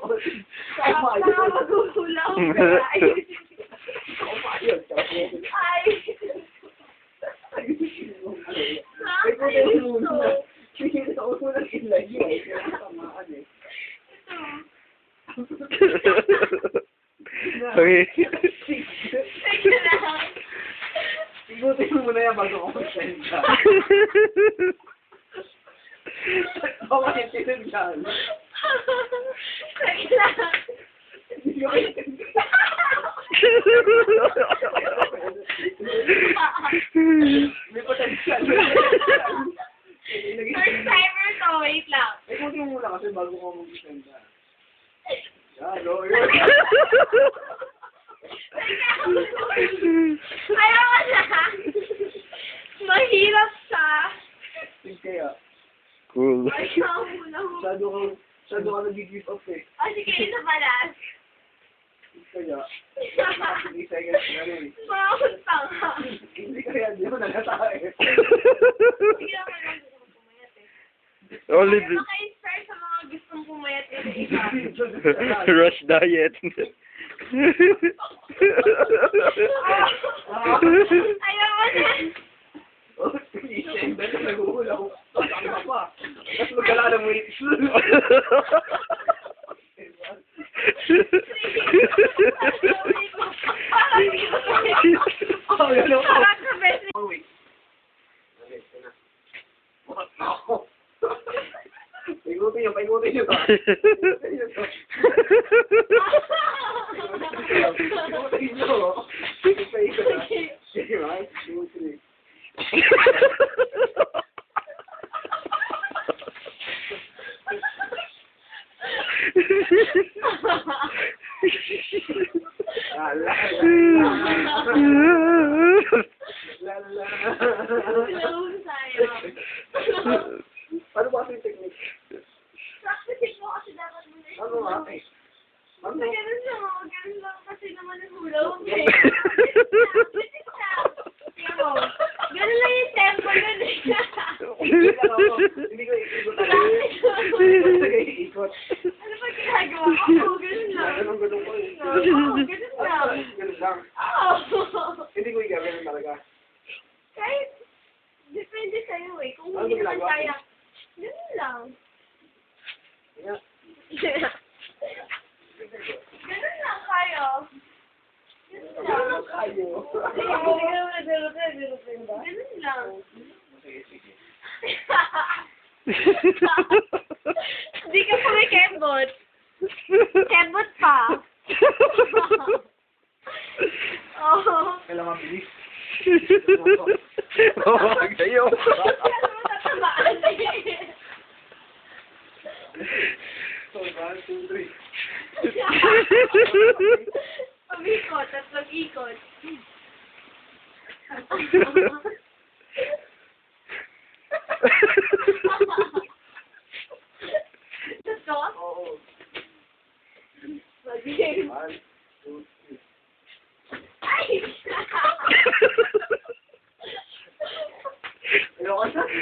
Nakakagugulaw. Ay. Okay. Igutin mo muna yan bago ako mag-senda. Baka itinid yan. Hindi ko may potential. First timer to, wait lang. Igutin mo muna kasi bago ako mag-senda. Yan, lawyer. Ayaw na. Mahirap siya. Think kaya. Cool. Ayaw mo na. Masyado ka nag-give up eh. O sige, isa pala. Think kaya. 3 seconds na rin. Bakit tanga? Hindi kaya, di mo nalata eh. Sige naman lang, gusto ko pumayat eh. Only Kaya maka-inspire sa mga gustong pumayat kasi iba. rush diet. Ayaw mo na. Oh, senda na nag-uulaw. Ano ka pa? Mas magkala ng weights. Oh, yan ako. Parang sa best. Oh, wait. Paikutin nyo, paikutin nyo. Paikutin nyo. Paikutin nyo. Sige, right? Paikutin nyo. Ano ba yung technique? Practicing mo kasi dapat mo na Ano nga? Ano? Ganun lang kasi naman ang hula. Ganun lang yung tempo nun eh. Hindi ko ikot talaga. Hindi ko ikot. Ano ba ginagawa ko? Ganun lang. Ganun ko eh. Oo, ganun lang. Ganun lang. Oo. Hindi ko ganun talaga. Kahit, depende sa'yo eh. Kung Ano hindi naman ginagawa ko? kaya, ganun lang. Yeah. Ganun lang kayo. Ganun lang. Ano kayo? Ganun lang. Sige, sige. Hindi ka pa may kembot. Kembot pa. Oh. Kailangan mabilis. Huwag sa'yo. Tatabaan eh. So, 1, 2, 3. Pag-ikot at pag-ikot. Ito? Oo. Mag-game. 1, 2, 3. Ay! Ayoko na.